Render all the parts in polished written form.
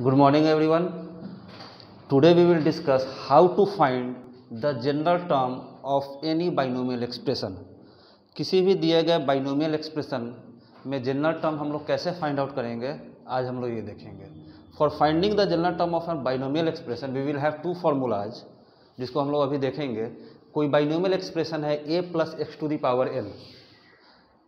Good morning everyone. Today we will discuss how to find the general term of any binomial expression. किसी भी दिए गए binomial expression में general term हम लोग कैसे find out करेंगे, आज हम लोग ये देखेंगे. For finding the general term of a binomial expression we will have two formulas, जिसको हम लोग अभी देखेंगे. कोई binomial expression है a plus x to the power n.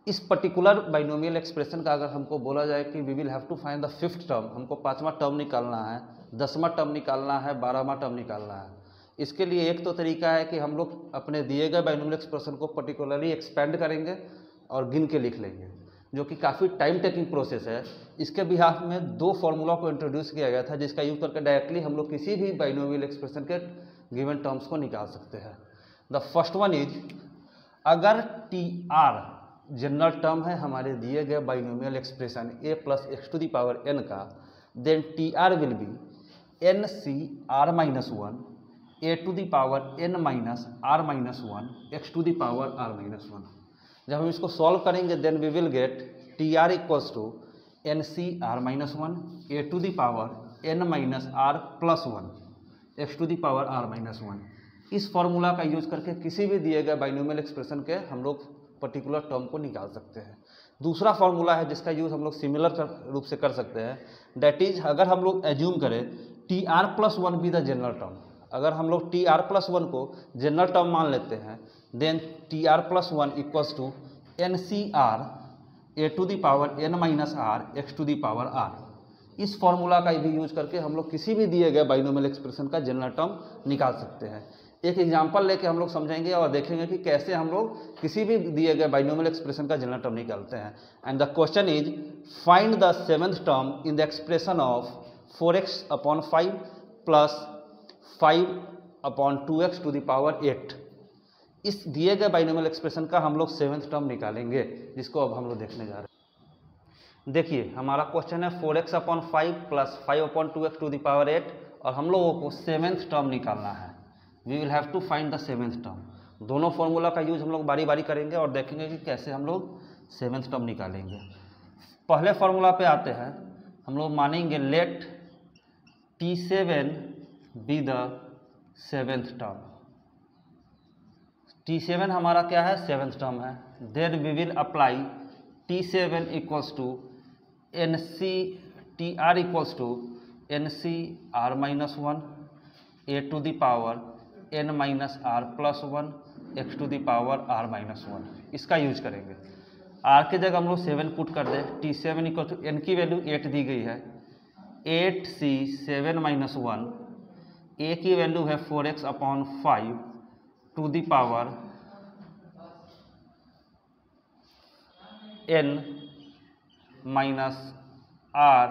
इस पर्टिकुलर बाइनोमियल एक्सप्रेशन का अगर हमको बोला जाए कि we will have to find the fifth term, हमको पांचवा टर्म निकालना है, 10वां टर्म निकालना है, 12वां टर्म निकालना है. इसके लिए एक तो तरीका है कि हम लोग अपने दिए गए बाइनोमियल एक्सप्रेशन को पर्टिकुलरली एक्सपेंड करेंगे और गिन के लिख लेंगे, जो कि काफ़ी टाइम टेकिंग प्रोसेस है. इसके बिहाफ में दो फार्मूला को इंट्रोड्यूस किया गया था, जिसका यूज करके डायरेक्टली हम लोग किसी भी बाइनोमियल एक्सप्रेशन के गिवन टर्म्स को निकाल सकते हैं. द फर्स्ट वन इज, अगर टी आर जनरल टर्म है हमारे दिए गए binomial expression a plus x to the power n का, then t r will be n c r minus one a to the power n minus r minus one x to the power r minus one. जब हम इसको solve करेंगे then we will get t r equals to n c r minus one a to the power n minus r plus one x to the power r minus one. इस formula का use करके किसी भी दिए गए binomial expression के हम लोग पर्टिकुलर टर्म को निकाल सकते हैं. दूसरा फॉर्मूला है जिसका यूज हम लोग सिमिलर रूप से कर सकते हैं, डेट इज, अगर हम लोग एज्यूम करें t r plus one be the general term, अगर हम लोग टी आर प्लस वन को जनरल टर्म मान लेते हैं, then t r plus one equals to n c r a to the power n minus r x to the power r. इस formula का भी यूज करके हम लोग किसी भी दिए गए बाइनोमियल एक्सप्रेशन का जनरल टर्म निकाल सकते हैं. एक एग्जांपल लेके हम लोग समझेंगे और देखेंगे कि कैसे हम लोग किसी भी दिए गए बाइनोमियल एक्सप्रेशन का जनरल टर्म निकालते हैं. And the question is, find the seventh term in the expression of 4x upon 5 plus 5 upon 2x to the power 8. इस दिए गए बाइनोमियल एक्सप्रेशन का हम लोग सेवेंथ टर्म निकालेंगे, जिसको अब हम लोग देखने जा रहे हैं. देखिए हमारा क्वेश्चन है 4x upon 5 plus 5 upon 2x to the power 8, और हम लोगों को सेवेंथ टर्म निकालना है. We will have to find the seventh term. दोनों फॉर्मूला का यूज हम लोग बारी बारी करेंगे और देखेंगे कि कैसे हम लोग सेवेंथ टर्म निकालेंगे. पहले फॉर्मूला पे आते हैं. हम लोग मानेंगे let T7 be the seventh term. T7 हमारा क्या है, सेवेंथ टर्म है. Then we will apply T7 equals to n c t r equals to n c r minus one a to the power n minus r plus one x to the power r minus one. इसका use करेंगे. r के जगह हम लोग 7 put कर दें. T7 equal to n की value 8 दी गई है, 8c 7 माइनस वन, a की वैल्यू है 4x upon 5 to the power n minus r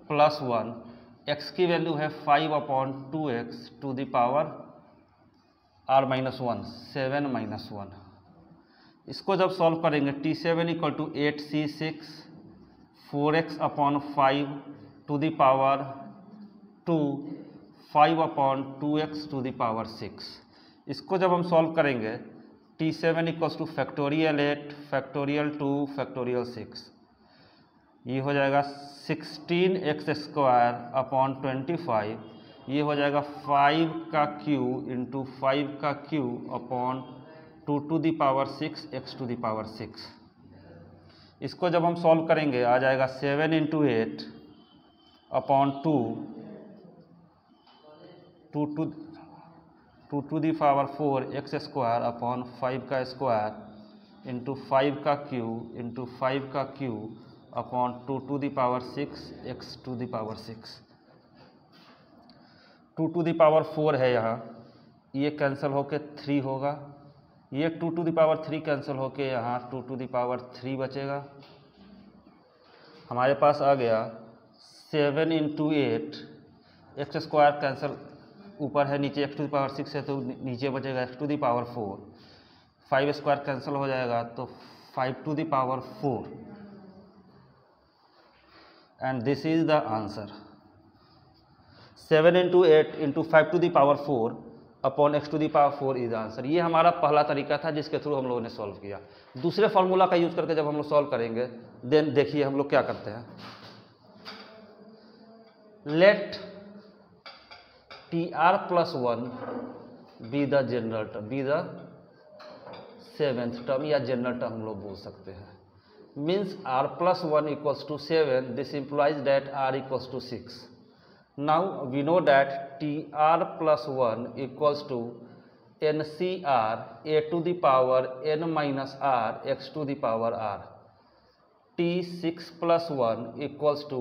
plus one, x की वैल्यू है 5 upon 2x to the power r minus one 7 minus one. इसको जब सॉल्व करेंगे T7 equal to 8c6 4x upon 5 to the power 2 5 upon 2x to the power 6. इसको जब हम solve करेंगे T7 equals two factorial 8 factorial 2 factorial 6, ये हो जाएगा 16x स्क्वायर अपॉन 25, ये हो जाएगा 5 का क्यू इंटू 5 का cube upon 2 to the power 6 x to the power 6. इसको जब हम सॉल्व करेंगे आ जाएगा 7 into 8 upon 2 to the power 4 x square upon 5 का स्क्वायर इंटू 5 का क्यू इंटू 5 का cube upon 2 to the power 6 x to the power 6. 2 to the power 4 है यहाँ, ये कैंसिल होके 3 होगा, ये 2 टू दी पावर 3 कैंसिल होके यहाँ 2 टू दी पावर 3 बचेगा. हमारे पास आ गया 7 इंटू 8, एक्स स्क्वायर कैंसिल ऊपर है, नीचे एक्स टू दी पावर 6 है तो नीचे बचेगा x to the power 4, 5 square cancel हो जाएगा तो 5 to the power 4, and this is the answer. 7 into 8 into 5 to the power 4 upon x to the power 4 is answer. ये हमारा पहला तरीका था जिसके थ्रू हम लोगों ने सॉल्व किया. दूसरे फार्मूला का यूज करके जब हम लोग सॉल्व करेंगे देन देखिए हम लोग क्या करते हैं. Let t r plus one be the general term, be the seventh term या जनरल टर्म हम लोग बोल सकते हैं. Means r plus 1 equals to 7. This implies that r equals to 6. Now we know that tr plus 1 equals to ncr a to the power n minus r x to the power r. t6 plus 1 equals to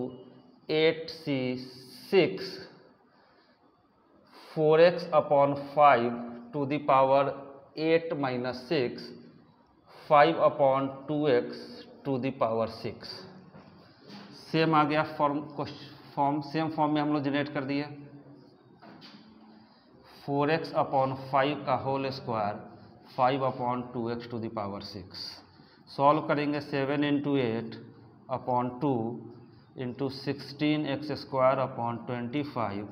8c6 4x upon 5 to the power 8 minus 6 5 upon 2x to the power 6. Same आ गया form same form में हम लोग generate कर दिए. 4x upon 5 का whole square 5 upon 2x to the power 6. Solve करेंगे 7 into 8 upon 2 into 16x square upon 25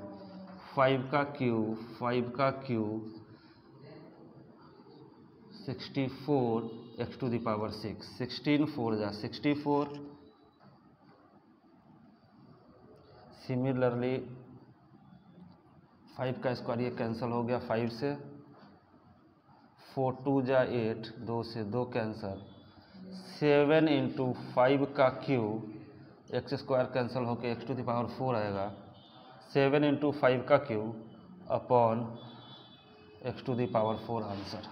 5 का cube 64 x to the power 6. 16 4 जा 64. सिमिलरली 5 का स्क्वायर ये कैंसिल हो गया 5 से. 4 2 जा 8 2 से 2 कैंसिल. 7 इंटू 5 का क्यूब एक्स स्क्वायर कैंसिल होकर x टू दी पावर 4 आएगा. 7 इंटू 5 का cube upon x to the power 4 answer.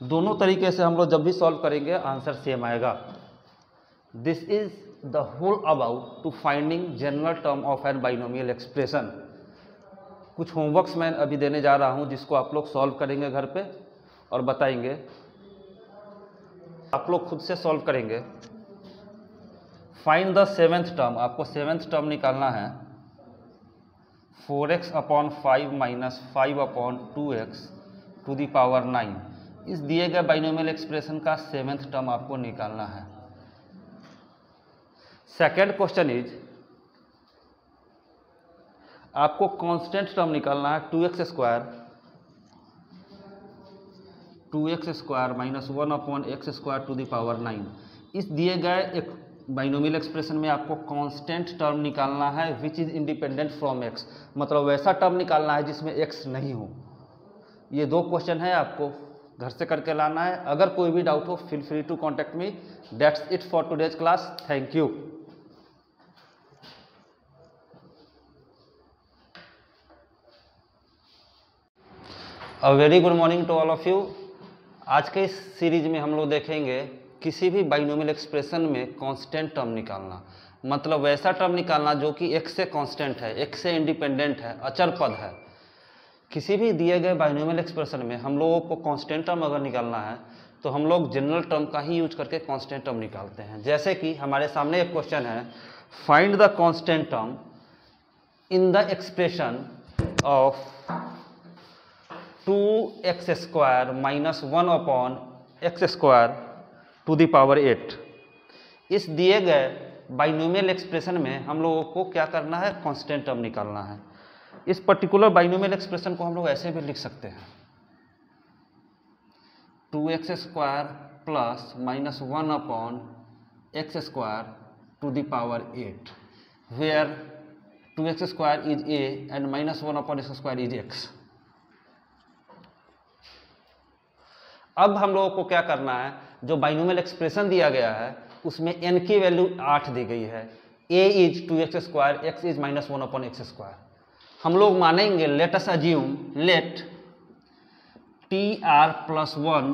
दोनों तरीके से हम लोग जब भी सॉल्व करेंगे आंसर सेम आएगा. This is the whole about to finding general term of an binomial expression. कुछ होमवर्क्स मैं अभी देने जा रहा हूं जिसको आप लोग सॉल्व करेंगे घर पे और बताएंगे. आप लोग खुद से सॉल्व करेंगे. Find the seventh term. आपको सेवेंथ टर्म निकालना है. 4x upon 5 minus 5 upon 2x to the power 9. इस दिए गए बाइनोमियल एक्सप्रेशन का सेवेंथ टर्म आपको निकालना है. सेकेंड क्वेश्चन इज आपको कांस्टेंट टर्म निकालना है. 2x square minus 1 upon x square to the power 9. इस दिए गए एक बाइनोमियल एक्सप्रेशन में आपको कांस्टेंट टर्म निकालना है विच इज इंडिपेंडेंट फ्रॉम x. मतलब वैसा टर्म निकालना है जिसमें x नहीं हो. ये दो क्वेश्चन है, आपको घर से करके लाना है. अगर कोई भी डाउट हो feel free to contact me. That's it for today's class. Thank you. A very good morning to all of you. आज के इस सीरीज में हम लोग देखेंगे किसी भी बाइनोमियल एक्सप्रेशन में कांस्टेंट टर्म निकालना. मतलब वैसा टर्म निकालना जो कि x से कांस्टेंट है, x से इंडिपेंडेंट है, अचर पद है. किसी भी दिए गए बाइनोमियल एक्सप्रेशन में हम लोगों को कांस्टेंट टर्म अगर निकालना है तो हम लोग जनरल टर्म का ही यूज करके कांस्टेंट टर्म निकालते हैं. जैसे कि हमारे सामने एक क्वेश्चन है. Find the constant term in the expression of 2x square minus 1 upon x square to the power 8. इस दिए गए बाइनोमियल एक्सप्रेशन में हम लोगों को क्या करना है? कांस्टेंट टर्म निकालना है. इस पर्टिकुलर बाइनोमियल एक्सप्रेशन को हम लोग ऐसे भी लिख सकते हैं. 2x square plus minus 1 upon x square to the power 8 where 2x square is a and minus 1 upon x square is x. अब हम लोगों को क्या करना है? जो बाइनोमियल एक्सप्रेशन दिया गया है उसमें n की वैल्यू 8 दी गई है. a is 2x square, x is minus 1 upon x square. हम लोग मानेंगे let us assume let tr plus 1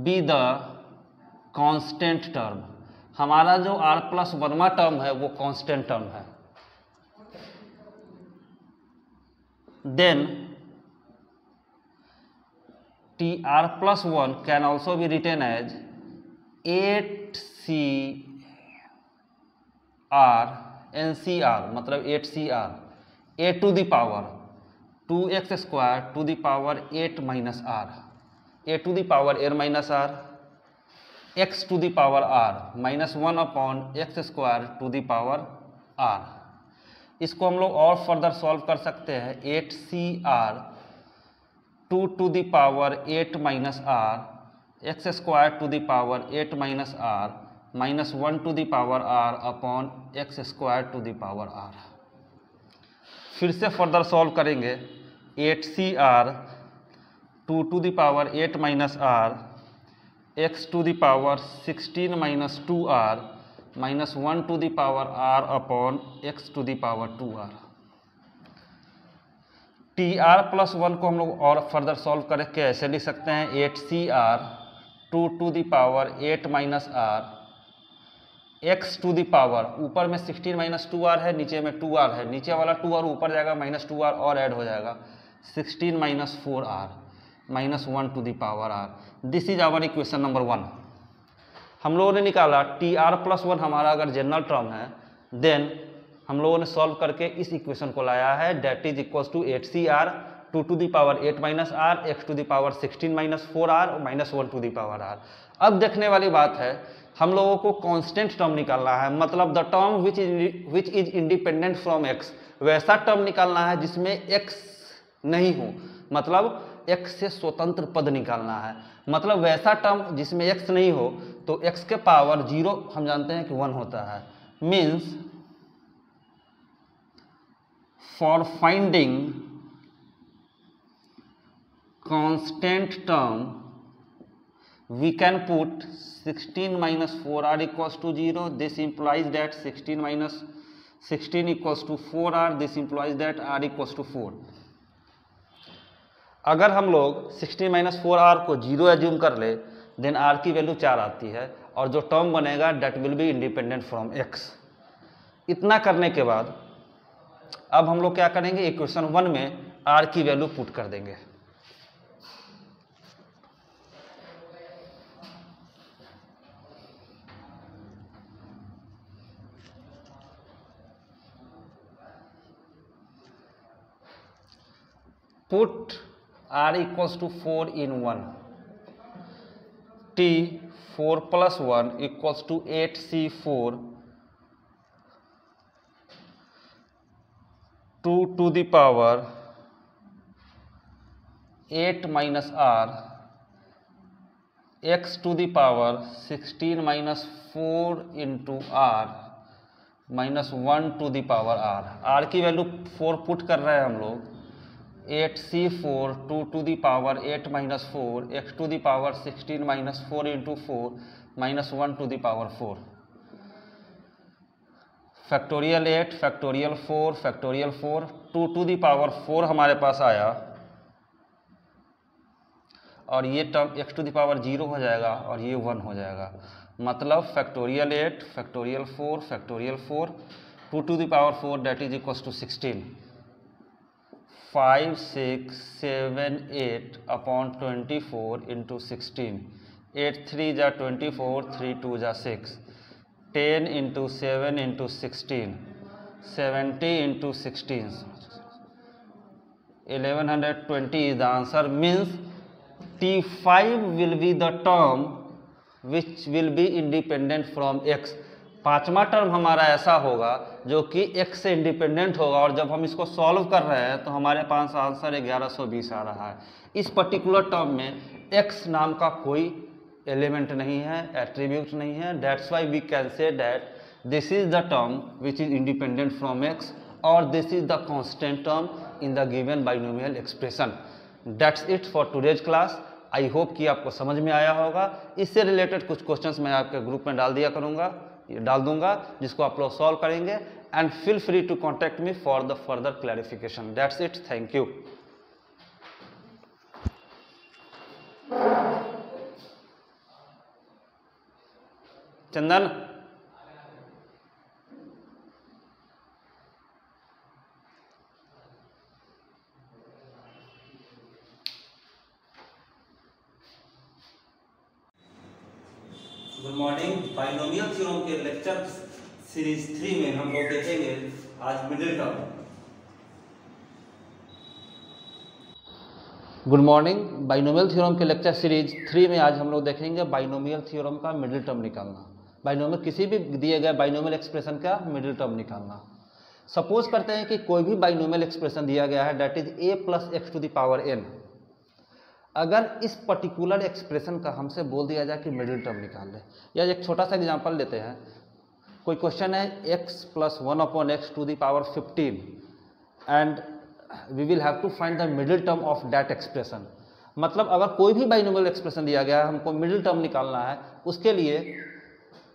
be the constant term. हमारा जो r प्लस 1वां टर्म है वो कांस्टेंट टर्म है. Then tr plus 1 can also be written as 8cr ncr मतलब 8cr a to the power 2x square to the power 8 minus r a to the power n minus r x to the power r minus 1 upon x square to the power r. इसको हम लोग और further solve कर सकते हैं. 8cr 2 to the power 8 minus r x square to the power 8 minus r -1 to the power r upon x square to the power r। फिर से further solve करेंगे। 8cr 2 to the power 8 minus r x to the power 16 minus 2r -1 to the power r upon x to the power 2r। tr plus 1 को हम लोग और further solve करके ऐसे लिख सकते हैं 8cr 2 to the power 8 minus r x to the power, ऊपर में 16 माइनस 2r है, नीचे में 2r है, नीचे वाला 2r ऊपर जाएगा, -2r और ऐड हो जाएगा, 16 minus 4r -1 to the power r। This is our equation number 1। हम लोगों ने निकाला tr प्लस 1 हमारा अगर जनरल टर्म है, देन हम लोगों ने सॉल्व करके इस इक्वेशन को लाया है, that is equals to 8cr 2 to the power 8 minus r x to the power 16 minus 4r -1 to the power r। अब देखने वाली बात है, हम लोगों को कांस्टेंट टर्म निकालना है, मतलब the term which is independent from x, वैसा टर्म निकालना है जिसमें x नहीं हो, मतलब x से स्वतंत्र पद निकालना है, मतलब वैसा टर्म जिसमें x नहीं हो तो x के पावर 0 हम जानते हैं कि 1 होता है। Means for finding constant term we can put 16 minus 4r equals to 0. This implies that 16 equals to 4r. This implies that r equals to 4. अगर हम लोग 16 माइनस 4r को 0 एज्यूम कर ले, देन r की वैल्यू 4 आती है और जो टर्म बनेगा that will be independent from x। इतना करने के बाद अब हम लोग क्या करेंगे, इक्वेशन 1 में r की वैल्यू पुट कर देंगे। Put r equals to 4 in 1, t 4 plus 1 equals to 8c4 2 to the power 8 minus r x to the power 16 minus 4 into r -1 to the power r। r की value 4 put कर रहे हैं हम लोग, 8c4 2 to the power 8 minus 4 x to the power 16 minus 4 into 4 -1 to the power 4, factorial 8 factorial 4 factorial 4 2 to the power 4 हमारे पास आया और ये term x to the power 0 हो जाएगा और ये 1 हो जाएगा, मतलब factorial 8 factorial 4 factorial 4 2 to the power 4 that is equals to 16, 5 6 7 8 upon 24 into 16, 8 3 जा 24 3 2 जा 6, 10 into 7 into 16, 70 into 16, 1120 is the answer। Means T5 will be the term which will be independent from x। पांचवा टर्म हमारा ऐसा होगा जो कि x से independent होगा, और जब हम इसको सॉल्व कर रहे हैं तो हमारे पास आंसर 1120 आ रहा है। इस पर्टिकुलर टर्म में x नाम का कोई एलिमेंट नहीं है, एट्रीब्यूट नहीं है, that's why we can say that this is the term which is independent from x और this is the constant term in the given binomial expression. That's it for today's class. I hope कि आपको समझ में आया होगा। इससे related कुछ questions मैं आपके ग्रुप में डाल दूंगा जिसको आप लोग सॉल्व करेंगे, and feel free to contact me for the further clarification. That's it, thank you. Chandan, good morning. Binomial theorem के लेक्चर सीरीज 3 में हम लोग देखेंगे आज middle term. Good morning. Binomial theorem के लेक्चर सीरीज 3 में आज हम लोग देखेंगे बाइनोमियल थ्योरम का मिडिल टर्म निकालना। बाइनोमियल किसी भी दिए गए बाइनोमियल एक्सप्रेशन का मिडिल टर्म निकालना। सपोज करते हैं कि कोई भी बाइनोमियल एक्सप्रेशन दिया गया है, that is a plus x to the power n। अगर इस पर्टिकुलर एक्सप्रेशन का हमसे बोल दिया जाए कि मिडिल टर्म निकाल लें, या एक छोटा सा एग्जांपल लेते हैं। कोई क्वेश्चन है x + 1/x to the power 15 and we will have to find the middle term of that expression. मतलब अगर कोई भी बाइनोमियल एक्सप्रेशन दिया गया है, हमको मिडिल टर्म निकालना है, उसके लिए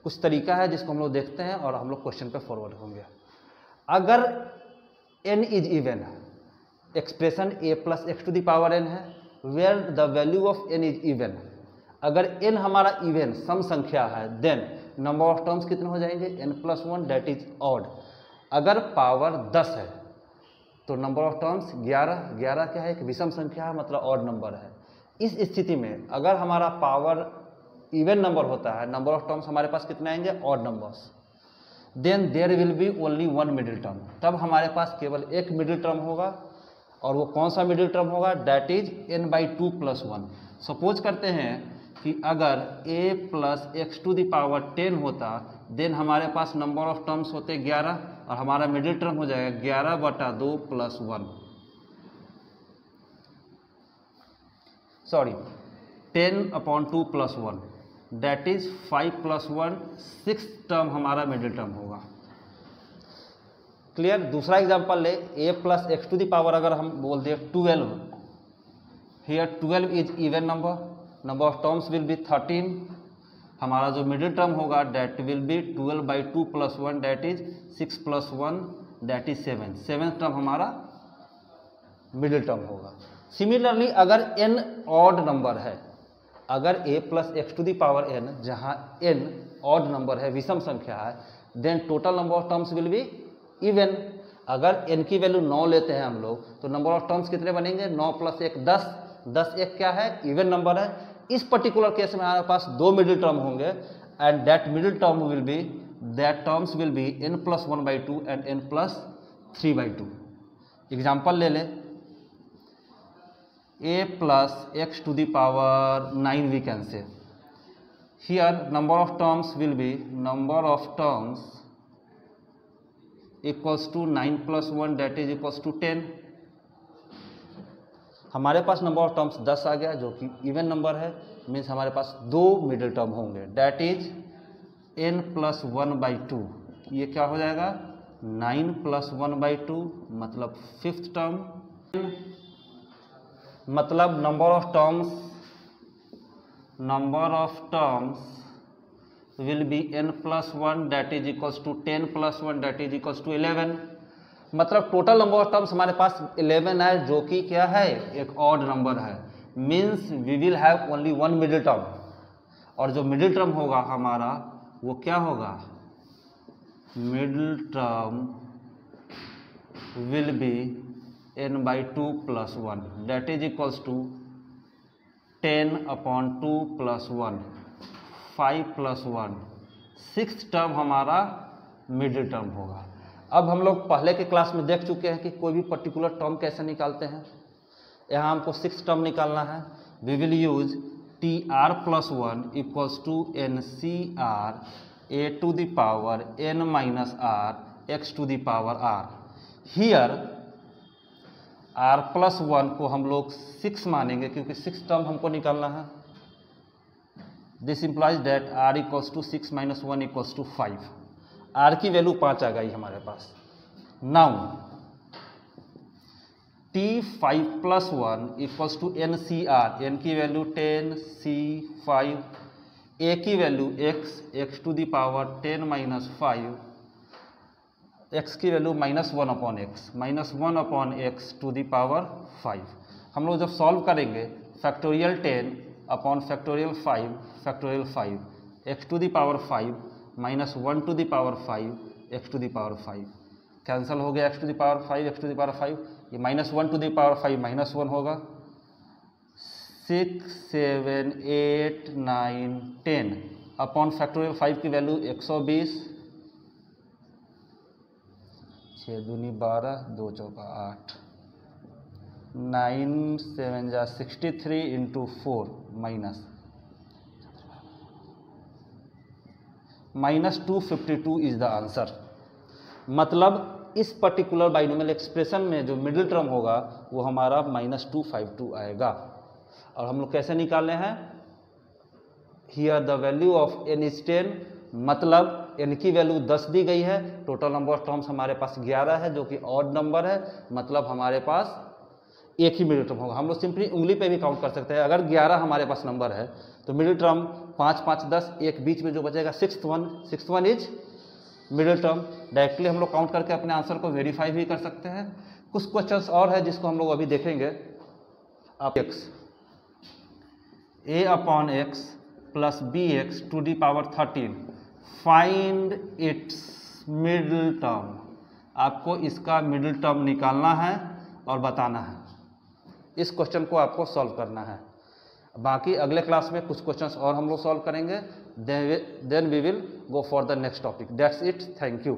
कुछ तरीका है जिसको हम लोग देखते हैं और हम लोग क्वेश्चन पे फॉरवर्ड होंगे। अगर n is even, expression a + x to the power n है, where the value of n is even, अगर n हमारा इवन सम संख्या है, देन नंबर ऑफ टर्म्स कितने हो जाएंगे, n + 1 दैट इज ऑड। अगर पावर 10 है तो नंबर ऑफ टर्म्स 11 क्या है, एक विषम संख्या है, मतलब ऑड नंबर है। इस स्थिति में अगर हमारा पावर इवन नंबर होता है, नंबर ऑफ टर्म्स हमारे पास कितने आएंगे, odd numbers, then there will be only one middle term. तब हमारे पास केवल एक मिडिल टर्म होगा, और वो कौन सा मिडिल टर्म होगा, दैट इज n/2 + 1। सपोज करते हैं कि अगर a + x to the power 10 होता, देन हमारे पास नंबर ऑफ टर्म्स होते 11 और हमारा मिडिल टर्म हो जाएगा 11/2 + 1, सॉरी 10/2 + 1 दैट इज 5 + 1, 6 टर्म हमारा मिडिल टर्म होगा। क्लियर। दूसरा एग्जांपल ले, a + x to the power अगर हम बोल दें 12, here 12 is even number, number of terms will be 13, हमारा जो मिडिल टर्म होगा that will be 12/2 + 1 that is 6 + 1 that is 7, 7th term हमारा मिडिल टर्म होगा। सिमिलरली अगर n ऑड नंबर है, अगर a + x to the power n, जहाँ n odd number है, विषम संख्या है, then total number of terms will be even. अगर n की वैल्यू 9 लेते हैं हम लोग, तो नंबर ऑफ टर्म्स कितने बनेंगे, 9 + 1 10, 10 1 क्या है, इवन नंबर है। इस पर्टिकुलर केस में हमारे पास 2 मिडिल टर्म होंगे and that middle term will be, that terms will be n + 1/2 and n + 3/2। Example ले लें, a + x to the power 9 we can say, here number of terms will be, number of terms equals to 9 + 1 that is equals to 10। हमारे पास number of terms 10 आ गया, जो कि even number है, means हमारे पास 2 मिडिल टर्म होंगे, दैट इज n + 1/2, ये क्या हो जाएगा, 9 + 1/2, मतलब 5th टर्म, मतलब number of terms will be n + 1 that is equals to 10 + 1 that is equals to 11। मतलब टोटल नंबर ऑफ टर्म्स हमारे पास 11 है, जो कि क्या है, एक ऑड नंबर है, means we will have only one middle term, और जो मिडिल टर्म होगा हमारा वो क्या होगा, middle term will be n/2 + 1 that is equals to 10/2 + 1, 5 + 1, 6th term हमारा मिडिल टर्म होगा। अब हम लोग पहले के क्लास में देख चुके हैं कि कोई भी पर्टिकुलर टर्म कैसे निकालते हैं। यहाँ हमको 6th टर्म निकालना है। We will use tr + 1 = ncr a to the power n - r x to the power r। Here r + 1 को हम लोग 6 मानेंगे, क्योंकि 6th टर्म हमको निकालना है। This implies that r = 6 - 1 = 5। r की वैल्यू 5 आ गई हमारे पास। नाउ t5 + 1 = ncr, n की वैल्यू 10, c 5, a की value x to the power 10 - 5, x की value -1/x to the power 5। हम लोग जब सॉल्व करेंगे, factorial 10 upon factorial 5 x to the power 5 -1 to the power 5 x to the power 5 cancel हो गया, x to the power 5 x to the power 5, ये -1 to the power 5 -1 होगा। 6 7 8 9 10 upon factorial 5 की value 120, 6 दूनी 12, 2 चौका 8, 9 7 जा 63 × 4 -252 इज द आंसर। मतलब इस पर्टिकुलर बाइनोमियल एक्सप्रेशन में जो मिडिल टर्म होगा वो हमारा -252 आएगा। और हम लोग कैसे निकाले हैं, here the value of n is 10, मतलब n की वैल्यू 10 दी गई है, टोटल नंबर ऑफ टर्म्स हमारे पास 11 है जो कि ऑड नंबर है, मतलब हमारे पास एक ही मिडिल टर्म होगा। हम लोग सिंपली उंगली पे भी काउंट कर सकते हैं। अगर 11 हमारे पास नंबर है तो मिडिल टर्म 5 5 10, एक बीच में जो बचेगा sixth one is middle term. Directly हम लोग काउंट करके अपने आंसर को वेरीफाई भी कर सकते हैं। कुछ क्वेश्चंस और है जिसको हम लोग अभी देखेंगे। अब x a upon x plus bx to the power 13, find its middle term. आपको इसका मिडिल टर्म निकालना है और बताना है। इस क्वेश्चन को आपको सॉल्व करना है। बाकी अगले क्लास में कुछ क्वेश्चंस और हम लोग सॉल्व करेंगे। Then we will go for the next topic. That's it, thank you.